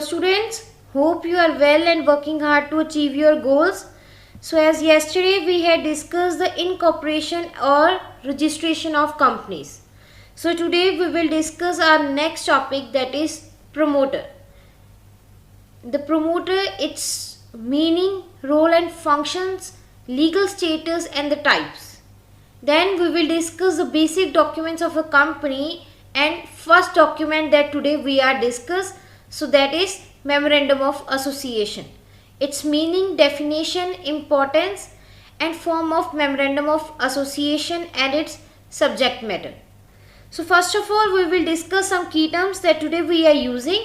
students, hope you are well and working hard to achieve your goals. So as yesterday we had discussed the incorporation or registration of companies. So today we will discuss our next topic, that is promoter. The promoter, its meaning, role and functions, legal status and the types. Then we will discuss the basic documents of a company, and first document that today we are discuss, so that is Memorandum of Association. Its meaning, definition, importance and form of Memorandum of Association and its subject matter. So first of all we will discuss some key terms that today we are using.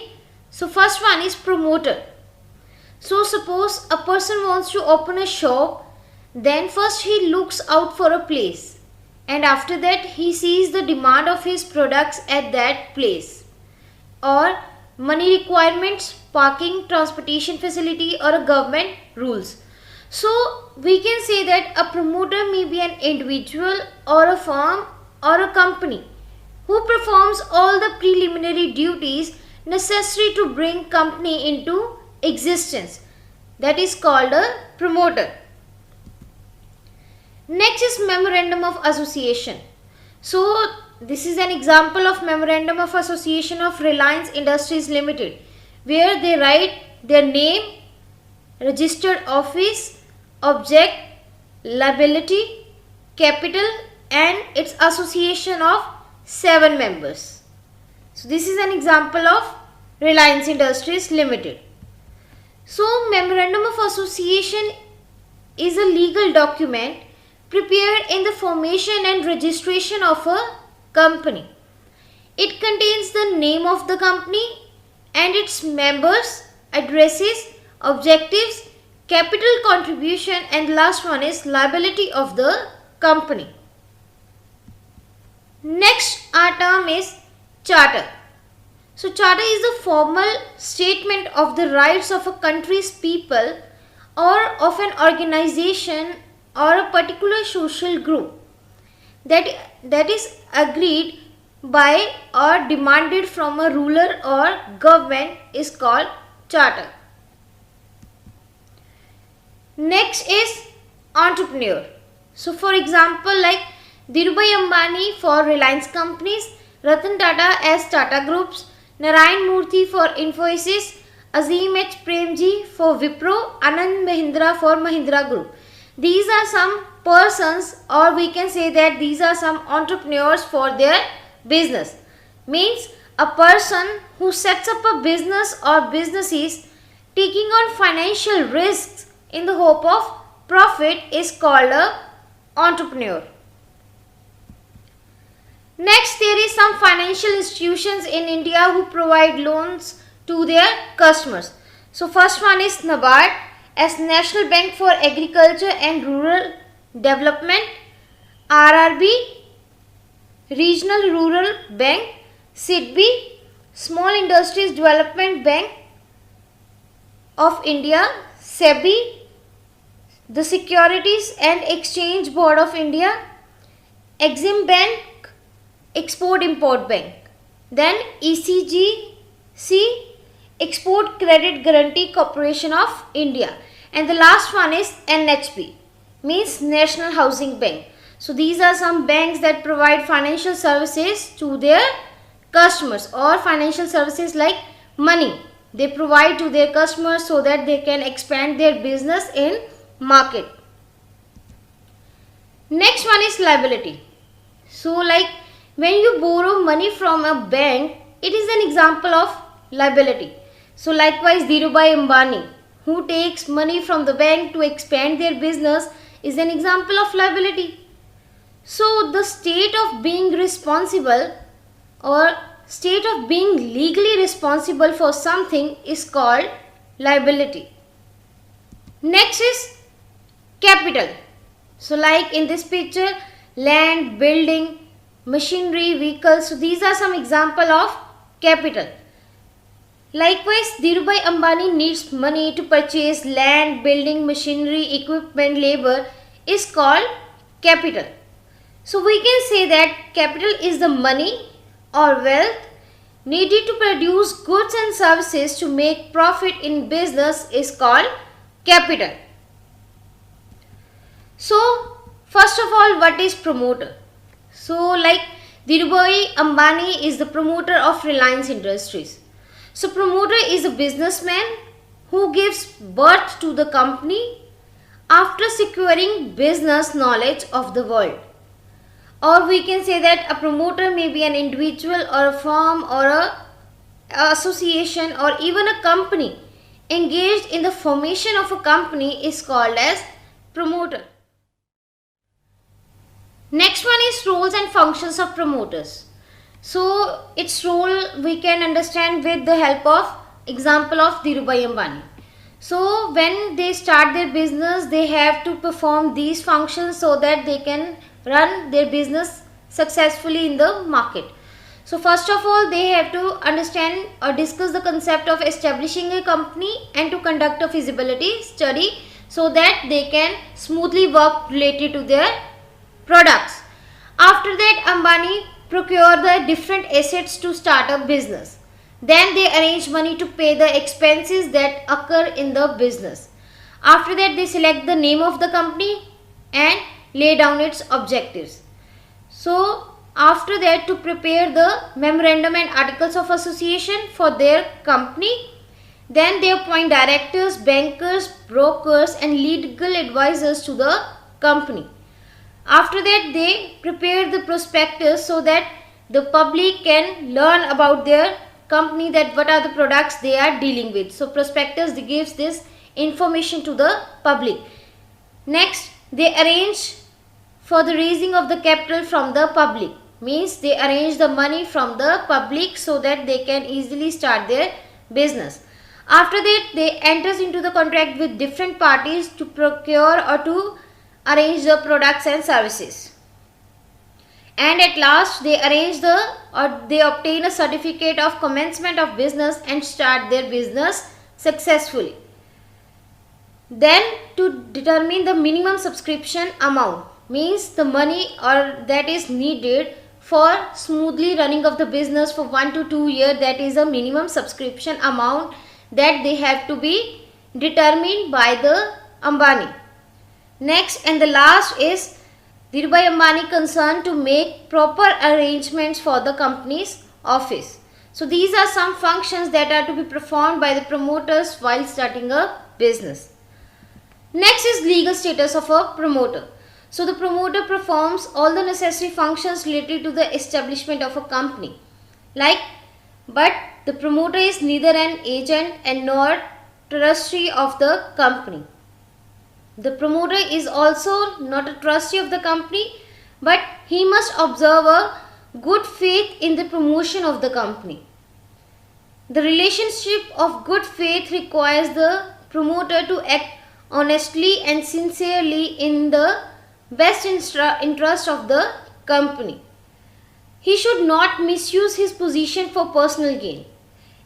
So first one is promoter. So suppose a person wants to open a shop, then first he looks out for a place, and after that he sees the demand of his products at that place, or money requirements, parking, transportation facility or a government rules. So we can say that a promoter may be an individual or a firm or a company who performs all the preliminary duties necessary to bring company into existence. That is called a promoter. Next is Memorandum of Association. So this is an example of Memorandum of Association of Reliance Industries Limited, where they write their name, registered office, object, liability, capital and its association of 7 members. So this is an example of Reliance Industries Limited. So Memorandum of Association is a legal document prepared in the formation and registration of a company. It contains the name of the company and its members, addresses, objectives, capital contribution, and last one is liability of the company. Next our term is charter. So charter is the formal statement of the rights of a country's people or of an organization or a particular social group that is agreed by or demanded from a ruler or government is called charter. Next is entrepreneur. So for example, like Dhirubhai Ambani for Reliance Companies, Ratan Tata as Tata Groups, Narayan Murthy for Infosys, Azim H. Premji for Wipro, Anand Mahindra for Mahindra Group. These are some persons, or we can say that these are some entrepreneurs for their business. Means a person who sets up a business or businesses taking on financial risks in the hope of profit is called a entrepreneur. Next, there is some financial institutions in India who provide loans to their customers. So first one is NABARD as National Bank for Agriculture and Rural Development, RRB Regional Rural Bank, SIDBI Small Industries Development Bank of India, SEBI the Securities and Exchange Board of India, Exim Bank Export Import Bank, then ECGC Export Credit Guarantee Corporation of India, and the last one is NHB, means National Housing Bank. So these are some banks that provide financial services to their customers, or financial services like money they provide to their customers so that they can expand their business in market. Next one is liability. So like when you borrow money from a bank, it is an example of liability. So likewise Dhirubhai Ambani, who takes money from the bank to expand their business, is an example of liability. So the state of being responsible or state of being legally responsible for something is called liability. Next is capital. So like in this picture, land, building, machinery, vehicles. So these are some example of capital. Likewise, Dhirubhai Ambani needs money to purchase land, building, machinery, equipment, labor is called capital. So we can say that capital is the money or wealth needed to produce goods and services to make profit in business is called capital. So, first of all, what is promoter? So, like Dhirubhai Ambani is the promoter of Reliance Industries. So, promoter is a businessman who gives birth to the company after securing business knowledge of the world. Or we can say that a promoter may be an individual or a firm or a association or even a company engaged in the formation of a company is called as promoter. Next one is roles and functions of promoters. So its role we can understand with the help of example of Dhirubhai Ambani. So when they start their business, they have to perform these functions so that they can run their business successfully in the market. So first of all, they have to understand or discuss the concept of establishing a company and to conduct a feasibility study so that they can smoothly work related to their products. After that, Ambani procure the different assets to start a business. Then they arrange money to pay the expenses that occur in the business. After that, they select the name of the company and lay down its objectives. So after that, to prepare the memorandum and articles of association for their company, then they appoint directors, bankers, brokers and legal advisors to the company. After that, they prepare the prospectus so that the public can learn about their company, that what are the products they are dealing with. So prospectus gives this information to the public. Next, they arrange for the raising of the capital from the public. Means they arrange the money from the public so that they can easily start their business. After that, they enters into the contract with different parties to procure or to arrange the products and services. And at last, they they obtain a certificate of commencement of business and start their business successfully. Then to determine the minimum subscription amount, means the money or that is needed for smoothly running of the business for 1 to 2 years, that is a minimum subscription amount that they have to be determined by the Ambani. Next and the last is Dhirubhai Ambani concerned to make proper arrangements for the company's office. So these are some functions that are to be performed by the promoters while starting a business. Next is legal status of a promoter. So the promoter performs all the necessary functions related to the establishment of a company. But the promoter is neither an agent and nor trustee of the company. The promoter is also not a trustee of the company, but he must observe a good faith in the promotion of the company. The relationship of good faith requires the promoter to act honestly and sincerely in the best interest of the company. He should not misuse his position for personal gain,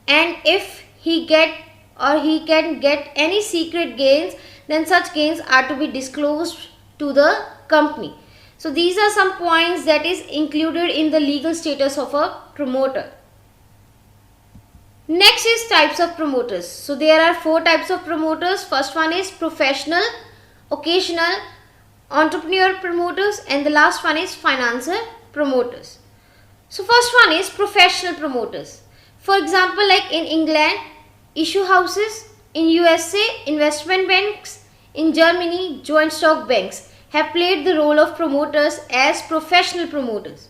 and if he can get any secret gains, then such gains are to be disclosed to the company. So these are some points that is included in the legal status of a promoter. Next is types of promoters. So there are 4 types of promoters. First one is professional, occasional, entrepreneur promoters, and the last one is financier promoters. So first one is professional promoters. For example, like in England, issue houses, in USA, investment banks, in Germany, joint stock banks have played the role of promoters as professional promoters.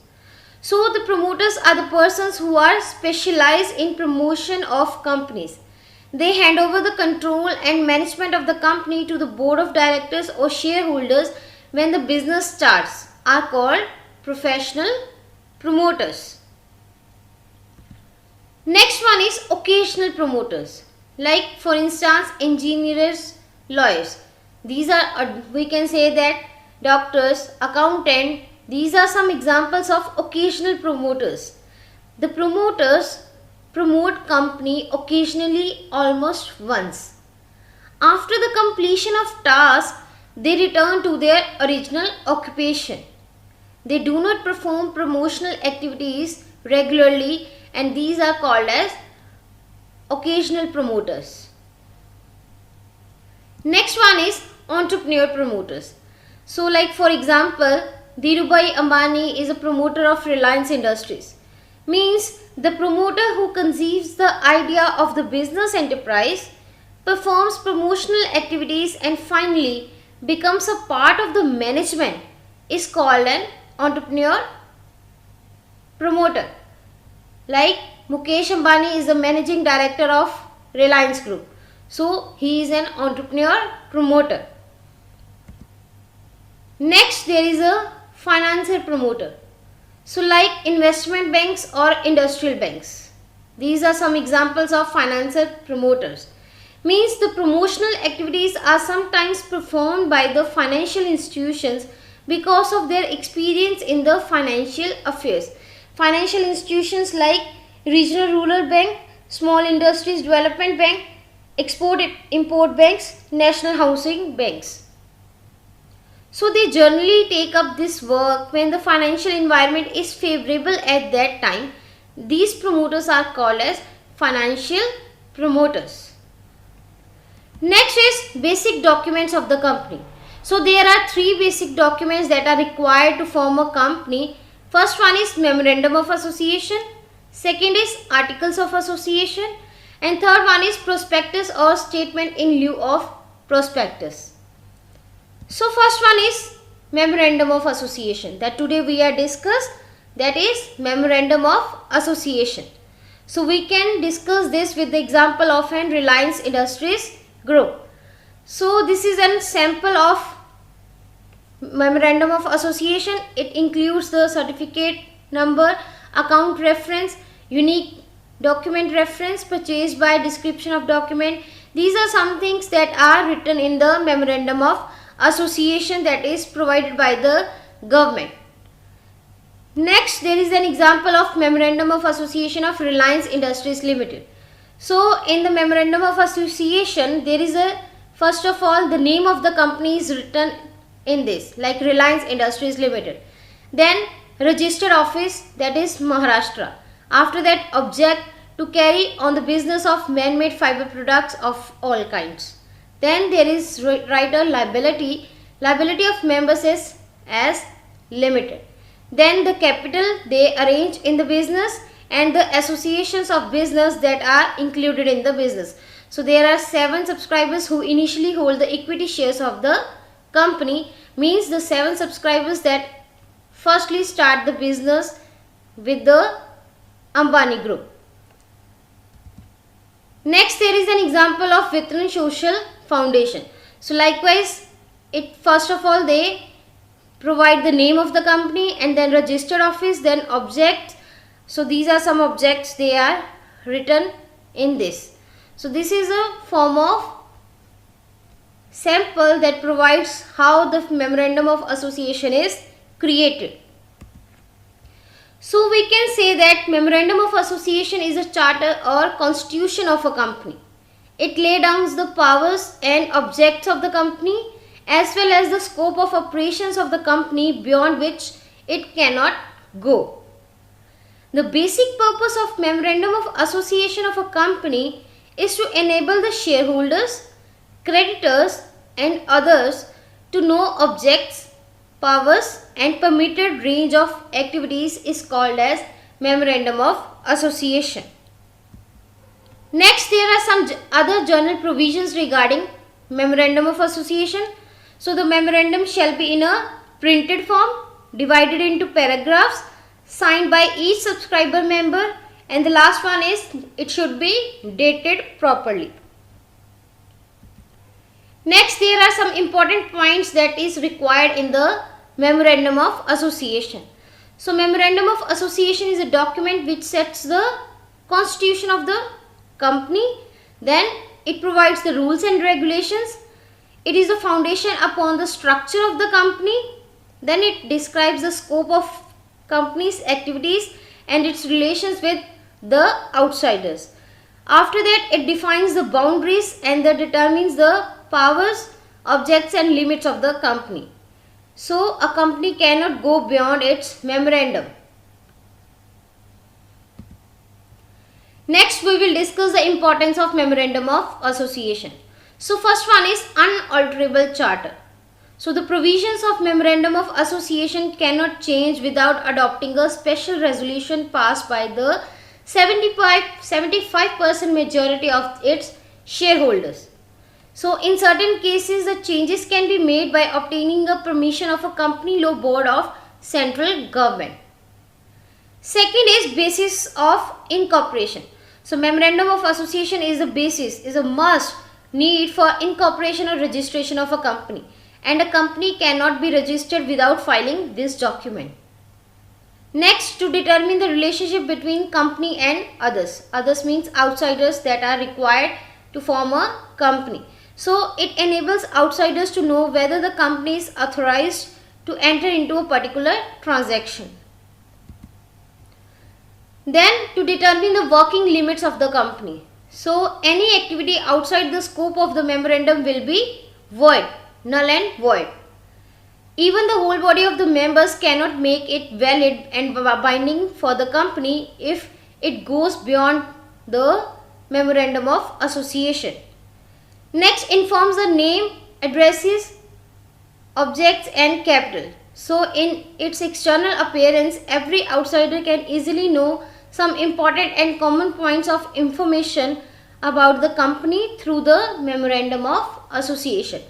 So the promoters are the persons who are specialized in promotion of companies. They hand over the control and management of the company to the board of directors or shareholders when the business starts, are called professional promoters. Next one is occasional promoters. Like for instance, engineers, lawyers. These are, we can say that doctors, accountant. These are some examples of occasional promoters. The promoters promote company occasionally, almost once. After the completion of task, they return to their original occupation. They do not perform promotional activities regularly, and these are called as occasional promoters. Next one is entrepreneur promoters. So like for example, Dhirubhai Ambani is a promoter of Reliance Industries. Means the promoter who conceives the idea of the business enterprise, performs promotional activities and finally becomes a part of the management is called an entrepreneur promoter. Like Mukesh Ambani is the managing director of Reliance Group. So he is an entrepreneur promoter. Next there is a financier promoter. So like investment banks or industrial banks. These are some examples of financier promoters. Means the promotional activities are sometimes performed by the financial institutions because of their experience in the financial affairs. Financial institutions like Regional Rural Bank, Small Industries Development Bank, Export-Import Banks, National Housing Banks. So they generally take up this work when the financial environment is favorable at that time. These promoters are called as financial promoters. Next is basic documents of the company. So there are three basic documents that are required to form a company. First one is Memorandum of Association, second is Articles of Association, and third one is Prospectus or Statement in lieu of Prospectus. So first one is Memorandum of Association that today we are discussed, that is Memorandum of Association. So we can discuss this with the example of an Reliance Industries Group. So this is an sample of Memorandum of Association. It includes the certificate number, account reference, unique document reference, purchased by, description of document. These are some things that are written in the Memorandum of Association that is provided by the government. Next, there is an example of Memorandum of Association of Reliance Industries Limited. So in the Memorandum of Association, there is a, first of all, the name of the company is written in this, like Reliance Industries Limited. Then registered office, that is Maharashtra. After that, object, to carry on the business of man-made fiber products of all kinds. Then there is writer liability, liability of members is as limited. Then the capital they arrange in the business and the associations of business that are included in the business. So there are 7 subscribers who initially hold the equity shares of the company, means the 7 subscribers that firstly start the business with the Ambani Group. Next, there is an example of Vitran Social Foundation. So likewise, it first of all they provide the name of the company and then registered office, then object. So these are some objects they are written in this. So this is a form of sample that provides how the Memorandum of Association is created. So we can say that Memorandum of Association is a charter or constitution of a company. It lays down the powers and objects of the company as well as the scope of operations of the company beyond which it cannot go. The basic purpose of Memorandum of Association of a company is to enable the shareholders, creditors and others to know objects, powers and permitted range of activities is called as Memorandum of Association. Next, there are some other general provisions regarding Memorandum of Association. So the memorandum shall be in a printed form, divided into paragraphs, signed by each subscriber member, and the last one is it should be dated properly. Next, there are some important points that is required in the Memorandum of Association. So Memorandum of Association is a document which sets the constitution of the company. Then it provides the rules and regulations. It is the foundation upon the structure of the company. Then it describes the scope of company's activities and its relations with the outsiders. After that, it defines the boundaries and determines the powers, objects and limits of the company. So a company cannot go beyond its memorandum. Next, we will discuss the importance of Memorandum of Association. So, first one is unalterable charter. So, the provisions of Memorandum of Association cannot change without adopting a special resolution passed by the 75% majority of its shareholders. So, in certain cases, the changes can be made by obtaining a permission of a company law board of central government. Second is basis of incorporation. So, Memorandum of Association is a basis, is a must need for incorporation or registration of a company, and a company cannot be registered without filing this document. Next, to determine the relationship between company and others. Others means outsiders that are required to form a company. So, it enables outsiders to know whether the company is authorized to enter into a particular transaction. Then, to determine the working limits of the company. So, any activity outside the scope of the memorandum will be void, null and void. Even the whole body of the members cannot make it valid and binding for the company if it goes beyond the Memorandum of Association. Next, informs the name, addresses, objects and capital. So, in its external appearance, every outsider can easily know some important and common points of information about the company through the Memorandum of Association.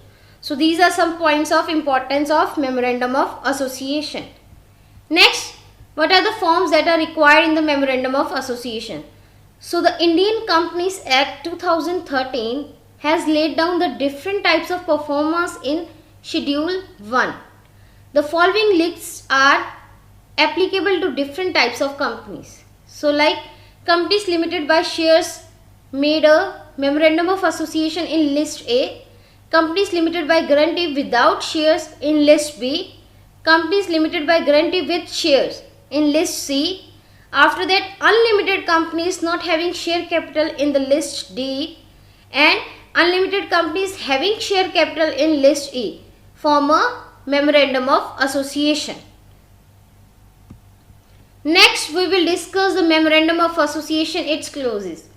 So, these are some points of importance of Memorandum of Association. Next, what are the forms that are required in the Memorandum of Association? So, the Indian Companies Act 2013 has laid down the different types of performance in Schedule 1. The following lists are applicable to different types of companies. So, like companies limited by shares made a Memorandum of Association in List A, companies limited by guarantee without shares in List B, companies limited by guarantee with shares in List C. After that, unlimited companies not having share capital in the List D, and unlimited companies having share capital in List E form a Memorandum of Association. Next, we will discuss the Memorandum of Association, its clauses.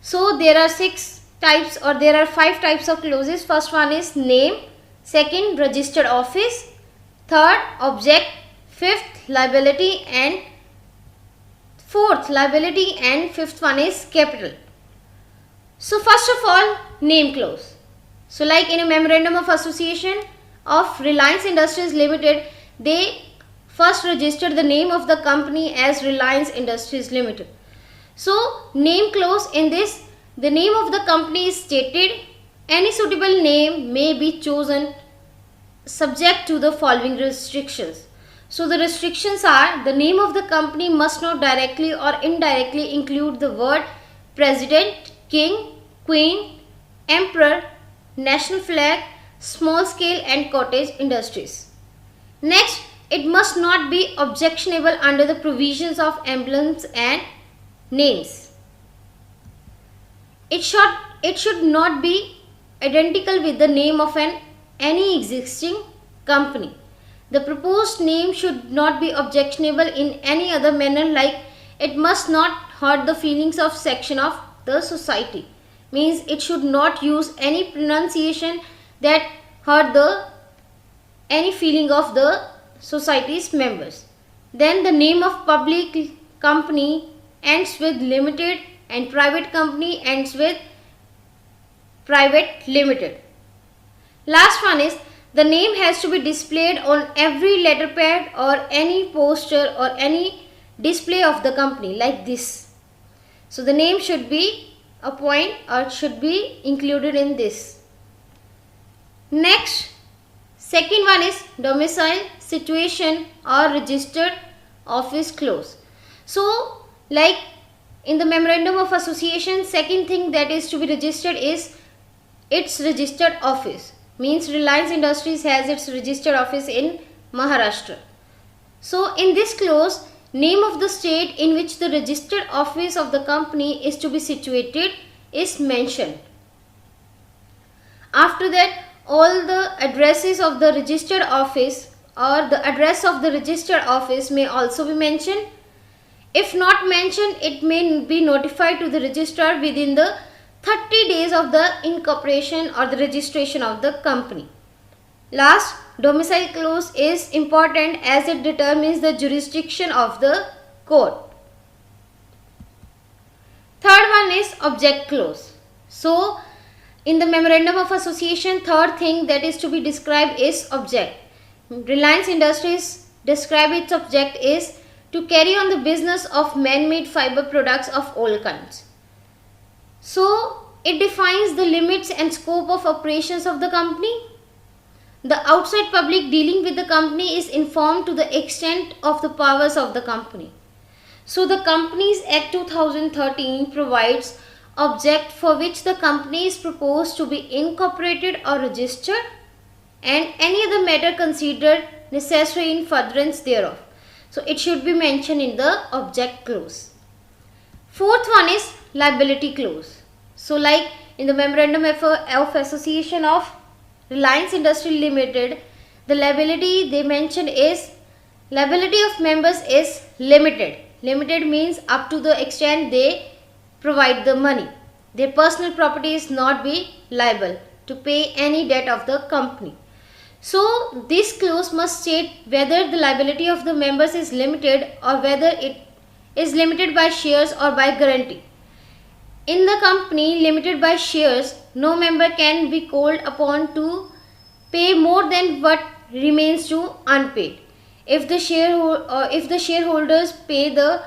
So, there are 5 types of clauses. First one is name, second registered office, third object, fifth liability, and fifth one is capital. So, first of all, name clause. So, like in a Memorandum of Association of Reliance Industries Limited, they first registered the name of the company as Reliance Industries Limited. So, name clause, in this, the name of the company is stated. Any suitable name may be chosen subject to the following restrictions. So, the restrictions are: the name of the company must not directly or indirectly include the word president, king, queen, emperor, national flag, small scale and cottage industries. Next, it must not be objectionable under the provisions of emblems and names. It should not be identical with the name of any existing company. The proposed name should not be objectionable in any other manner, like it must not hurt the feelings of section of the society. Means it should not use any pronunciation that hurt any feeling of the society's members. Then the name of public company ends with limited and private company ends with private limited. Last one is the name has to be displayed on every letterpad or any poster or any display of the company, like this. So the name should be a point or should be included in this. Next, second one is domicile, situation or registered office clause. So, like in the Memorandum of Association, second thing that is to be registered is its registered office. Means Reliance Industries has its registered office in Maharashtra. So, in this clause, name of the state in which the registered office of the company is to be situated is mentioned. After that, all the addresses of the registered office or the address of the registered office may also be mentioned. If not mentioned, it may be notified to the registrar within the 30 days of the incorporation or the registration of the company. Last, domicile clause is important as it determines the jurisdiction of the court. Third one is object clause. So, in the memorandum of association, third thing that is to be described is object. Reliance Industries describe its object is to carry on the business of man-made fiber products of all kinds. So, it defines the limits and scope of operations of the company. The outside public dealing with the company is informed to the extent of the powers of the company. So, the Companies Act 2013 provides object for which the company is proposed to be incorporated or registered and any other matter considered necessary in furtherance thereof. So, it should be mentioned in the object clause. Fourth one is liability clause. So, like in the memorandum of association of Reliance Industries Limited, the liability they mentioned is liability of members is limited. Limited means up to the extent they provide the money. Their personal property is not be liable to pay any debt of the company. So, this clause must state whether the liability of the members is limited or whether it is limited by shares or by guarantee. In the company limited by shares, no member can be called upon to pay more than what remains to unpaid. If the shareholders pay the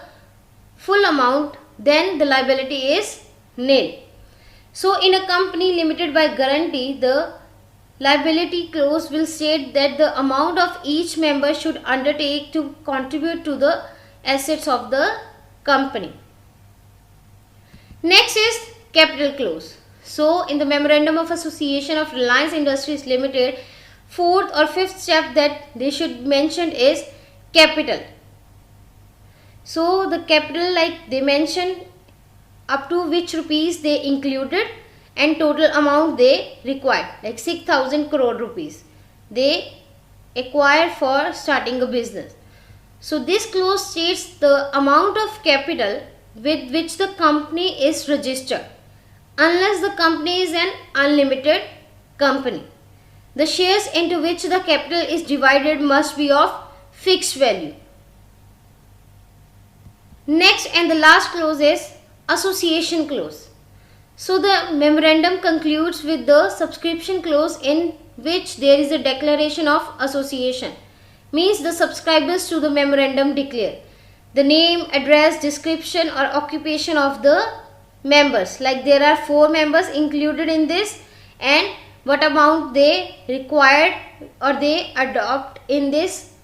full amount, then the liability is nil. So, in a company limited by guarantee, the liability clause will state that the amount of each member should undertake to contribute to the assets of the company. Next is capital clause. So, in the memorandum of association of Reliance Industries Limited, fourth or fifth step that they should mention is capital. So, the capital, like they mentioned up to which rupees they included and total amount they required, like 6,000 crore rupees they acquire for starting a business. So, this clause states the amount of capital with which the company is registered, unless the company is an unlimited company. The shares into which the capital is divided must be of fixed value. Next and the last clause is association clause. So, the memorandum concludes with the subscription clause in which there is a declaration of association. Means the subscribers to the memorandum declare the name, address, description or occupation of the members. Like there are 4 members included in this and what amount they required or they adopt in this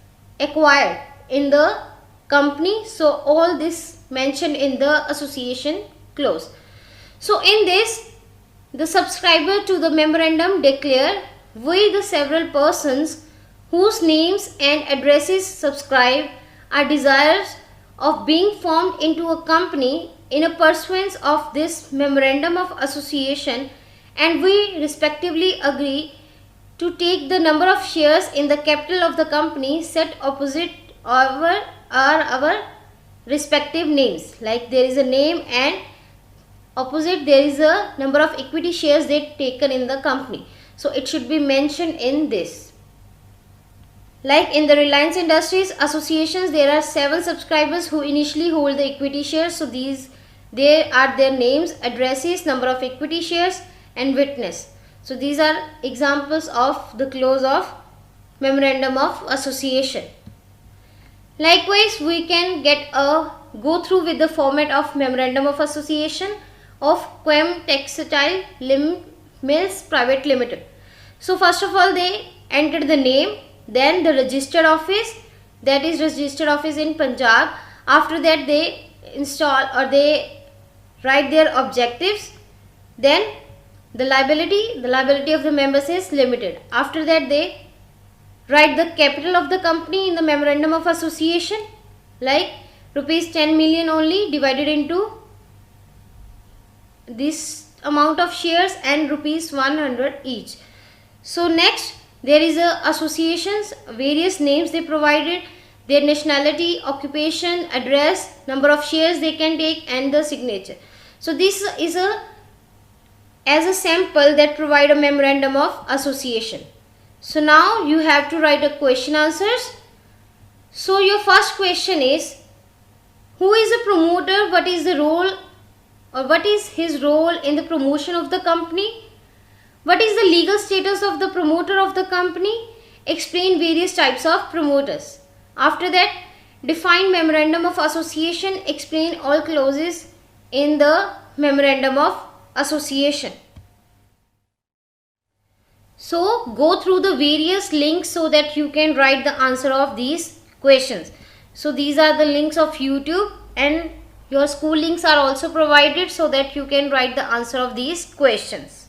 acquired in the company. So, all this mentioned in the association clause. So, in this the subscriber to the memorandum declare we the several persons whose names and addresses subscribe are desirous of being formed into a company in a pursuance of this memorandum of association, and we respectively agree to take the number of shares in the capital of the company set opposite our respective names. Like there is a name and opposite there is a number of equity shares they taken in the company. So, it should be mentioned in this. Like in the Reliance Industries associations, there are 7 subscribers who initially hold the equity shares. So, they are their names, addresses, number of equity shares and witness. So, these are examples of the clause of memorandum of association. Likewise, we can go through with the format of memorandum of association of Quem Textile Mills Private Limited. So, first of all they enter the name, then the registered office, that is registered office in Punjab. After that they install or they write their objectives, then the liability of the members is limited. After that they write the capital of the company in the memorandum of association, like rupees 10 million only divided into this amount of shares and rupees 100 each. So, next there is a associations, various names they provided, their nationality, occupation, address, number of shares they can take, and the signature. So this is as a sample that provide a memorandum of association. So now you have to write a question answers. So your first question is, who is a promoter? What is the role, or what is his role in the promotion of the company? What is the legal status of the promoter of the company? Explain various types of promoters. After that, define memorandum of association. Explain all clauses in the memorandum of association. So go through the various links so that you can write the answer of these questions. So these are the links of YouTube, and your school links are also provided so that you can write the answer of these questions.